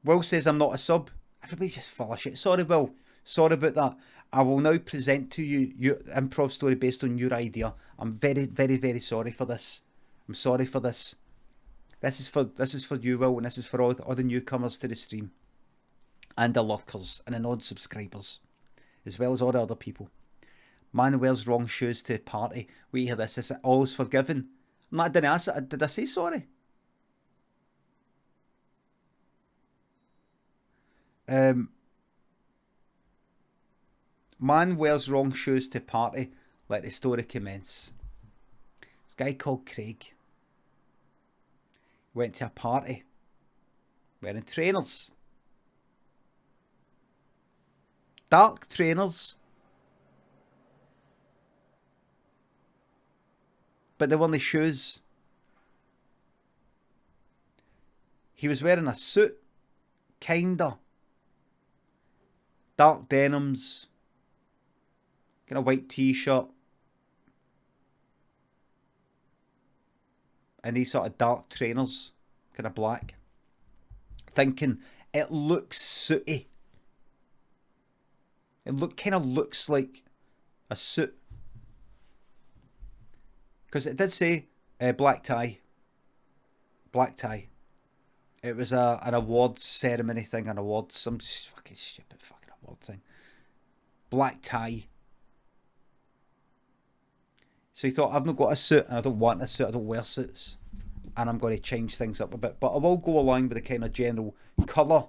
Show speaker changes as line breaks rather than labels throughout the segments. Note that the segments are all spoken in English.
Will says I'm not a sub. Everybody's just full of shit. Sorry, Will. Sorry about that. I will now present to you your improv story based on your idea. I'm very, very, very sorry for this. I'm sorry for this. This is for you, Will, and this is for all the newcomers to the stream, and the lurkers and the non-subscribers, as well as all the other people. Man wears wrong shoes to a party. Wait, hear this. All is forgiven. I didn't ask it. Did I say sorry? Man wears wrong shoes to party. Let the story commence. This guy called Craig went to a party wearing trainers. Dark trainers. But they weren't the shoes. He was wearing a suit. Kinda. Dark denims. Kind of white t-shirt. And these sort of dark trainers. Kind of black. Thinking, it looks sooty. It kind of looks like a suit. Because it did say black tie. Black tie. It was an awards ceremony thing, some fucking stupid fucking award thing. Black tie. So he thought, I've not got a suit and I don't want a suit, I don't wear suits. And I'm going to change things up a bit. But I will go along with the kind of general colour.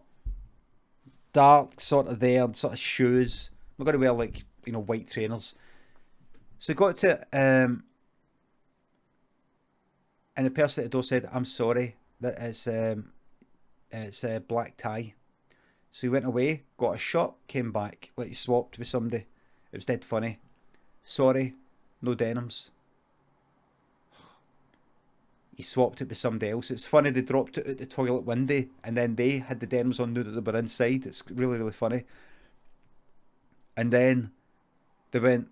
Dark sort of there, sort of shoes. I'm not going to wear like, white trainers. So he got to and the person at the door said, I'm sorry, that it's a black tie. So he went away, got a shot, came back, like he swapped with somebody. It was dead funny. Sorry, no denims. He swapped it with somebody else. It's funny, they dropped it out the toilet window and then they had the denims on, knew that they were inside. It's really, really funny. And then they went,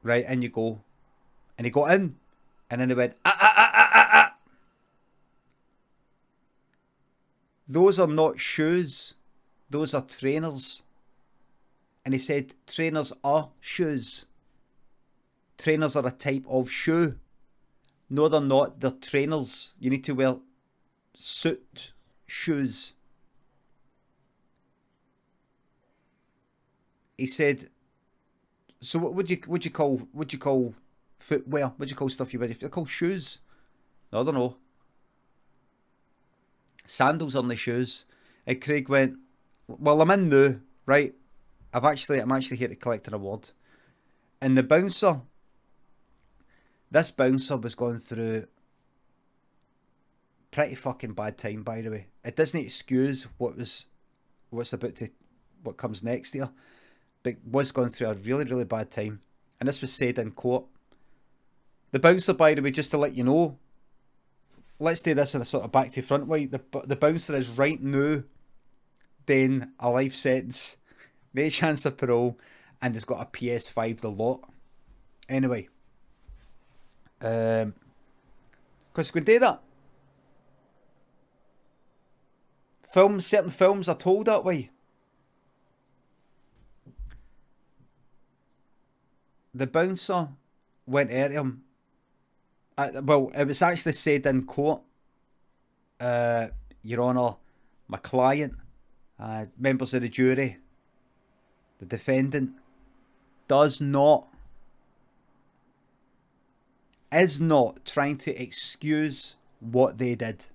right, in you go. And he got in. And then they went, Those are not shoes. Those are trainers. And he said, trainers are shoes. Trainers are a type of shoe. No, they're not. They're trainers. You need to wear suit shoes. He said, so what would you call footwear? What would you call stuff you wear? If they're called shoes? I don't know. Sandals on the shoes. And Craig went, well, I'm in now, right? I'm actually here to collect an award. And the bouncer, this bouncer was going through pretty fucking bad time, by the way. It doesn't excuse what comes next here, but was going through a really, really bad time. And this was said in court. The bouncer, by the way, just to let you know, let's do this in a sort of back to front way. The bouncer is right now doing a life sentence, no chance of parole, and has got a PS5 the lot. Anyway, because we do that. Certain films are told that way. The bouncer went at him. Well, it was actually said in court, Your Honour, my client, members of the jury, the defendant, is not trying to excuse what they did.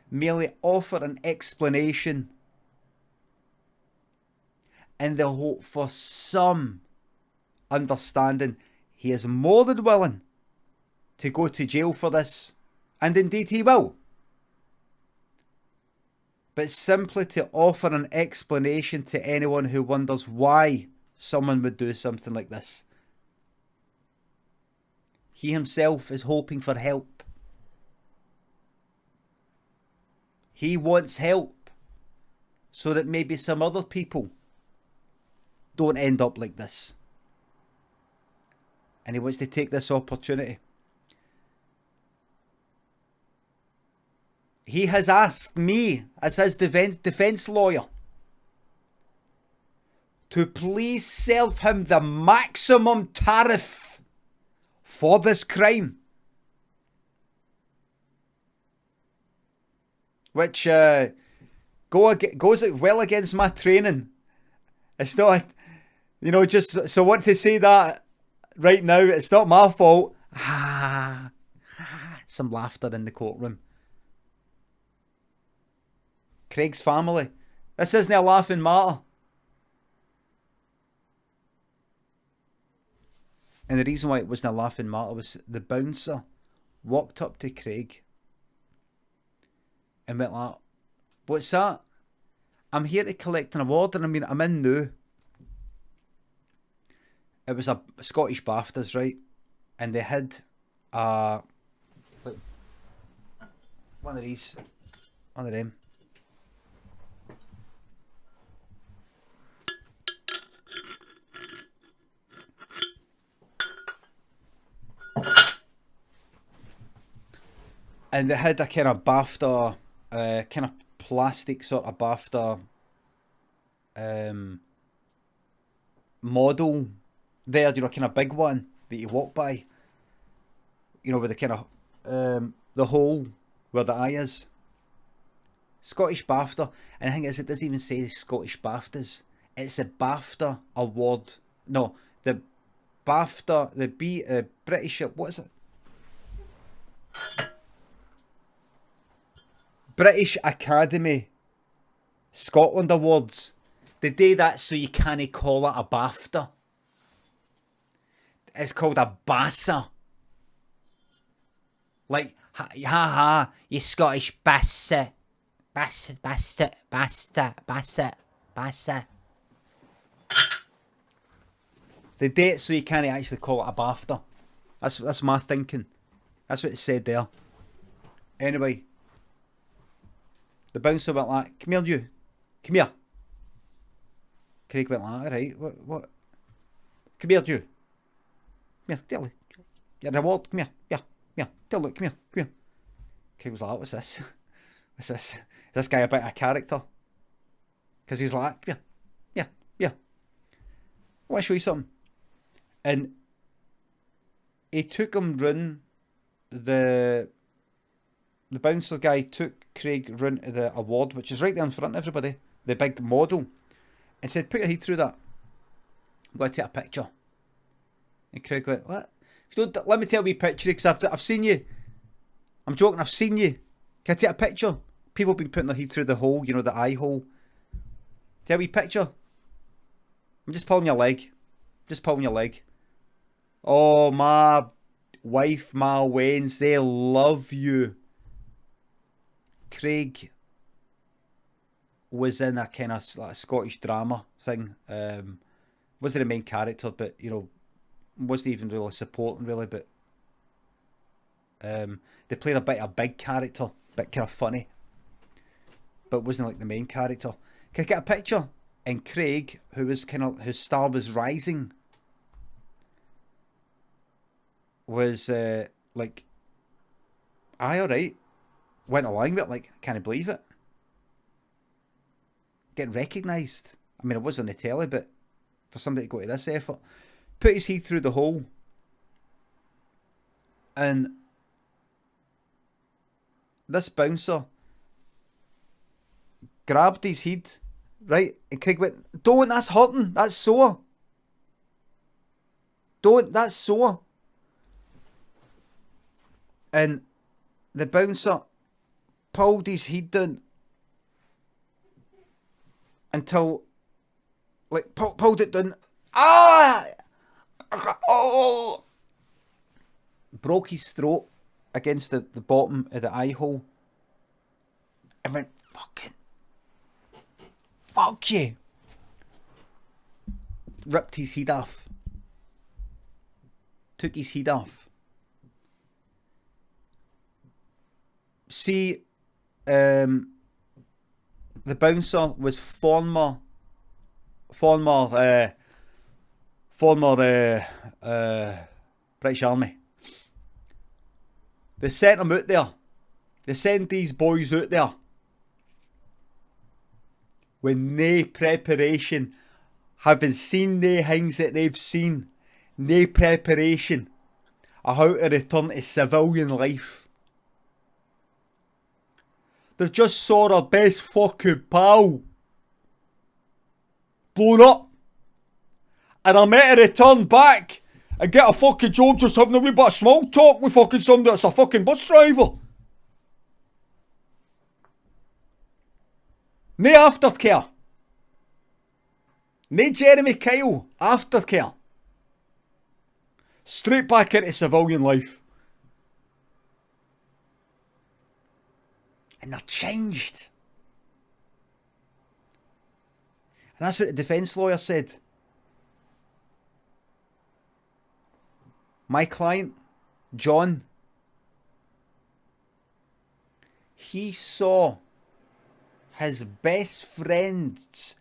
Merely offer an explanation in the hope for some understanding. He is more than willing to go to jail for this, and indeed he will. But simply to offer an explanation to anyone who wonders why someone would do something like this. He himself is hoping for help. He wants help so that maybe some other people don't end up like this. And he wants to take this opportunity. he has asked me, as his defense lawyer, to please serve him the maximum tariff for this crime. Which goes well against my training. It's not, just, so what to say that right now, it's not my fault. Some laughter in the courtroom. Craig's family. This isn't a laughing matter. And the reason why it wasn't a laughing matter was the bouncer walked up to Craig and went like, "What's that? I'm here to collect an award, and I'm in now." It was a Scottish BAFTAs, right? And they had one of these, one of them. And they had a kind of BAFTA, kind of plastic sort of BAFTA model there, kind of big one that you walk by, with the kind of the hole where the eye is. Scottish BAFTA, and the thing is, it doesn't even say Scottish BAFTAs. It's a BAFTA award. No, the BAFTA, the British, what is it? British Academy Scotland Awards. They do that so you can't call it a BAFTA. It's called a BASA. Like, ha, you Scottish bastard. Bastard. They do it so you can't actually call it a BAFTA. That's my thinking. That's what it said there. Anyway. The bouncer went like, "Come here, you. Come here." Craig went like, "Alright, what? Come here, you. Come here, tell me. You're an award, come here. Yeah, tell me, come here. Craig was like, "What's this? What's this? Is this guy a bit of a character?" Because he's like, "Come here. Yeah. I want to show you something." And he took him round the bouncer guy took Craig round to the award, which is right there in front of everybody, the big model, and said, "Put your head through that. I'm going to take a picture." And Craig went, "What? If you don't, let me take a wee picture, because I've seen you. I'm joking, I've seen you. Can I take a picture?" People have been putting their head through the hole, the eye hole. "Take a wee picture. I'm just pulling your leg. Oh, my wife, my Waynes, they love you." Craig was in a kind of like Scottish drama thing. Wasn't the main character, but wasn't even really supporting really. But they played a bit of a big character, bit kind of funny, but wasn't like the main character. Can I get a picture? And Craig, whose star was rising, was like, "Aye, alright." Went along with it, like, can't believe it. Getting recognised. I mean, it was on the telly, but for somebody to go to this effort, put his head through the hole, and this bouncer grabbed his head, right? And Craig went, "Don't, that's hurting, that's sore. Don't, that's sore." And the bouncer pulled his head down until, like, pulled it down. Oh! Broke his throat against the bottom of the eye hole. And went, fuck you. Ripped his head off. Took his head off. See, the bouncer was former British Army. They sent him out there They send these boys out there with no preparation, having seen the things that they've seen, no preparation of how to return to civilian life. They've just saw their best fucking pal blown up, and I'm meant to return back and get a fucking job just having a wee bit of small talk with fucking somebody that's a fucking bus driver. No aftercare. No Jeremy Kyle aftercare. Straight back into civilian life. And they're changed. And that's what the defence lawyer said. My client, John, he saw his best friend's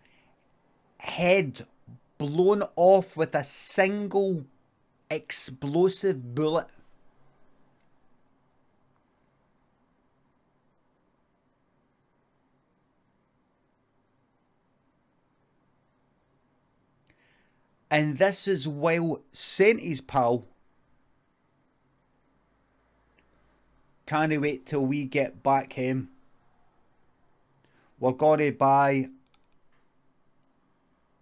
head blown off with a single explosive bullet. And this is while Senty's pal can't wait till we get back home. We're going to buy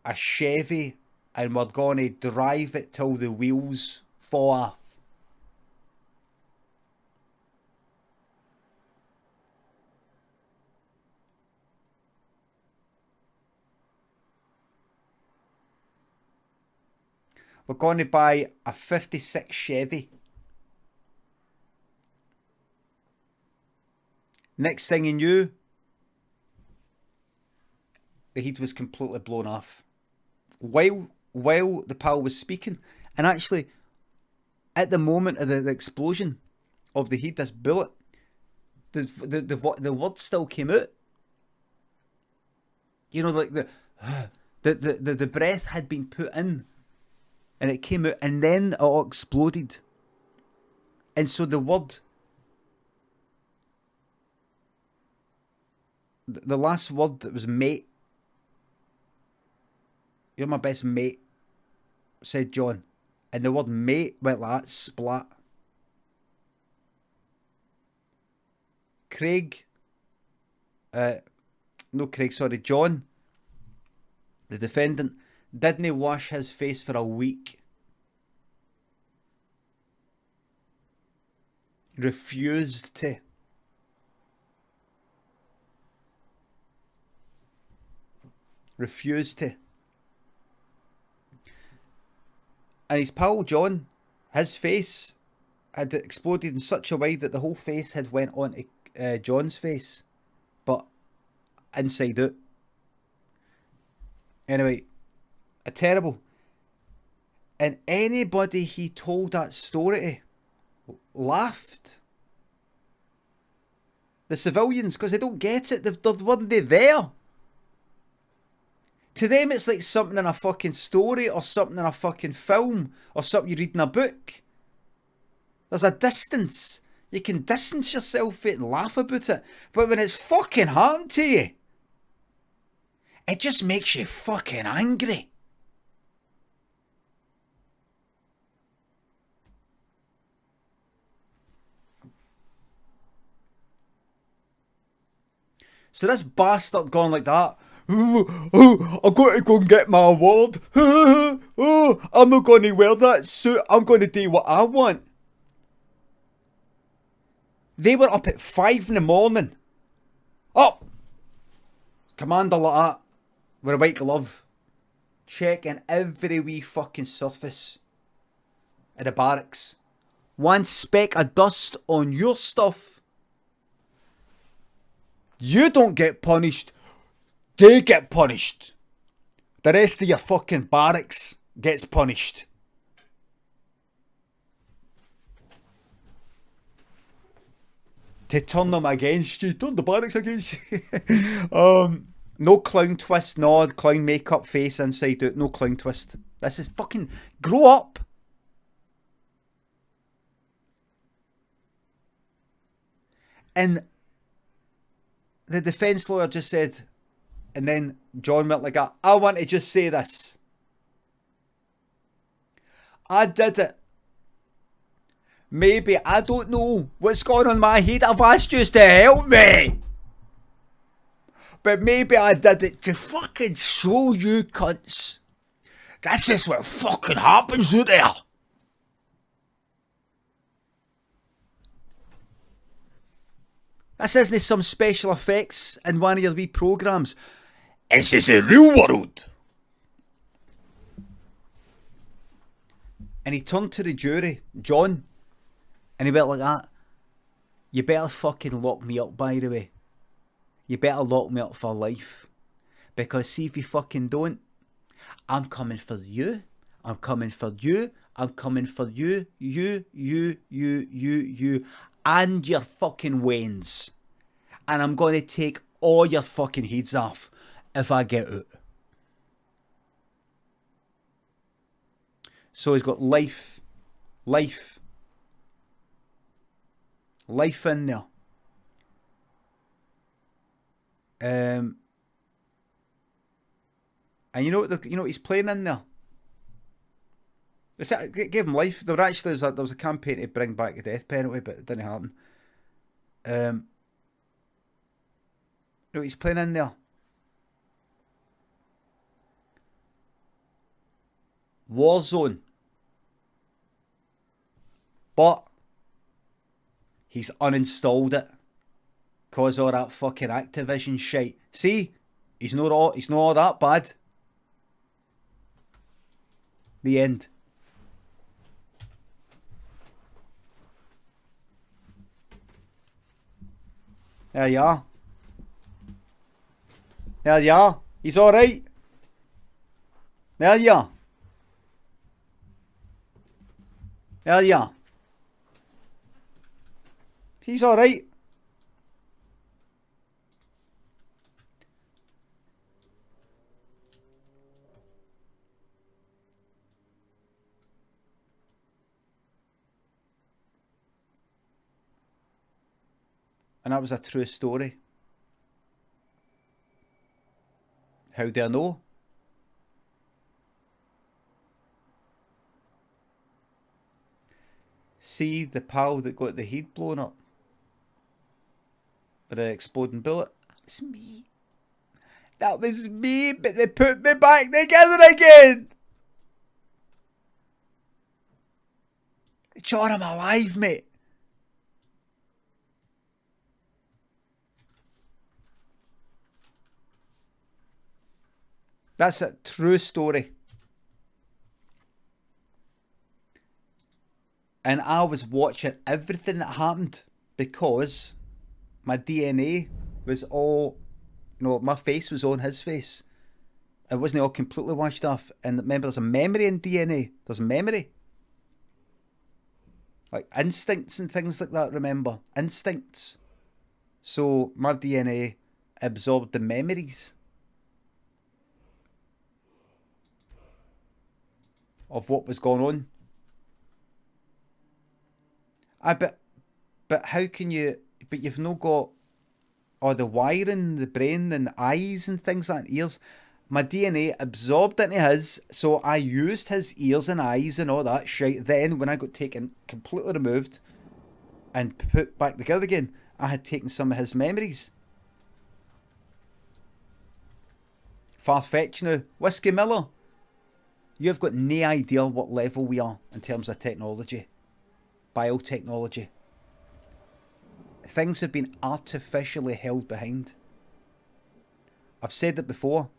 a Chevy and we're going to drive it till the wheels fall off. We're going to buy a 56 Chevy. Next thing you knew, the heat was completely blown off. While the pal was speaking, and actually, at the moment of the explosion of the heat, this bullet, the word still came out. You know, like the breath had been put in, and it came out, and then it all exploded. And so the word, the last word that was mate. You're my best mate, said John. And the word mate went like that, splat. John, the defendant, didn't wash his face for a week. Refused to. And his pal John, his face had exploded in such a way that the whole face had went onto John's face, but inside out. Anyway, a terrible. And anybody he told that story to laughed. The civilians, because they don't get it. They weren't there. To them, it's like something in a fucking story or something in a fucking film or something you read in a book. There's a distance. You can distance yourself from it and laugh about it. But when it's fucking happened to you, it just makes you fucking angry. So this bastard gone like that. Oh, I've got to go and get my award. Oh, I'm not going to wear that suit. I'm going to do what I want. They were up at 5 in the morning. Up! Commander like that, with a white glove, checking every wee fucking surface of the barracks. One speck of dust on your stuff, you don't get punished. They get punished. The rest of your fucking barracks gets punished. To turn them against you. Turn the barracks against you. No clown twist, no clown makeup face inside out. No clown twist. This is fucking... Grow up. And the defence lawyer just said, and then John went like, I want to just say this. I did it. Maybe I don't know what's going on in my head. I've asked you to help me. But maybe I did it to fucking show you cunts. That's just what fucking happens out there. This isn't some special effects in one of your wee programmes. This is a real world. And he turned to the jury, John, and he went like that. You better fucking lock me up, by the way. You better lock me up for life. Because see if you fucking don't, I'm coming for you. I'm coming for you. I'm coming for you. You. And your fucking wains. And I'm going to take all your fucking heads off if I get out. So he's got life in there. And you know what he's playing in there? It gave him life. There was a campaign to bring back the death penalty, but it didn't happen. You know what he's playing in there? Warzone. But he's uninstalled it because of that fucking Activision shite. See, he's not all that bad. The end. There you are. There you are. He's all right. There you are. There you are. He's all right. And that was a true story. How do I know? See the pal that got the head blown up with an exploding bullet? That was me. That was me, but they put me back together again. John, I'm alive, mate. That's a true story. And I was watching everything that happened because my DNA was all, my face was on his face. It wasn't all completely washed off. And remember, there's a memory in DNA. There's a memory. Like instincts and things like that, remember? Instincts. So my DNA absorbed the memories of what was going on. But how can you? But you've not got all the wiring, the brain, and eyes and things like that, ears. My DNA absorbed into his, so I used his ears and eyes and all that shit. Then when I got taken completely removed and put back together again, I had taken some of his memories. Far-fetched now. Whiskey Miller, you've got no idea what level we are in terms of technology. Biotechnology. Things have been artificially held behind. I've said it before,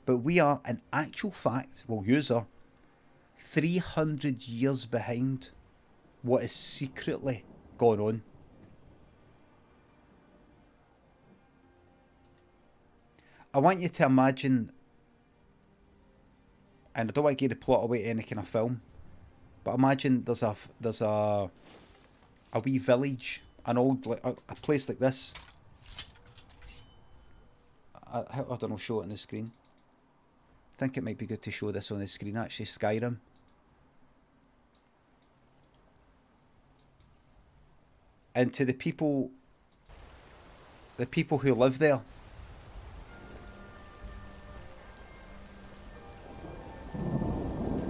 but we are, in actual fact, user 300 years behind what is secretly going on. I want you to imagine, and I don't want to give the plot away to any kind of film, but imagine there's a wee village, an old, a place like this. I don't know, show it on the screen. I think it might be good to show this on the screen, actually. Skyrim. And to the people the people who live there.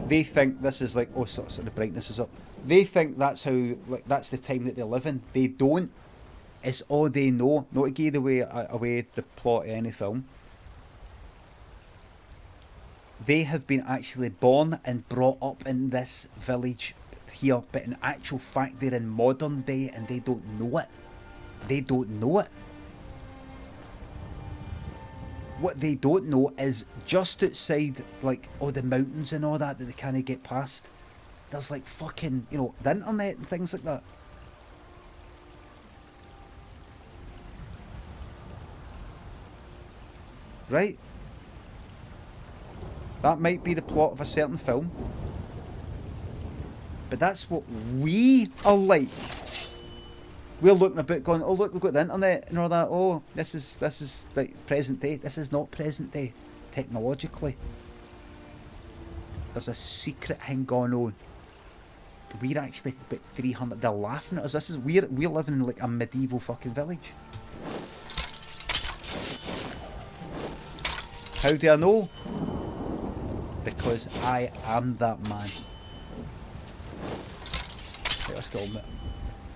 They think this is like, oh, so the brightness is up. They think that's how, like, that's the time that they live in. They don't. It's all they know. Not to give away the plot of any film. They have been actually born and brought up in this village here, but in actual fact they're in modern day and they don't know it. They don't know it. What they don't know is just outside, like, all the mountains and all that they can't get past, there's like fucking, you know, the internet and things like that. Right? That might be the plot of a certain film. But that's what we are like. We're looking about going, oh look, we've got the internet and all that. Oh, this is like present day. This is not present day, technologically. There's a secret thing going on. We're actually about 300. They're laughing at us. We're living in like a medieval fucking village. How do I know? Because I am that man. Right, let's get on with it.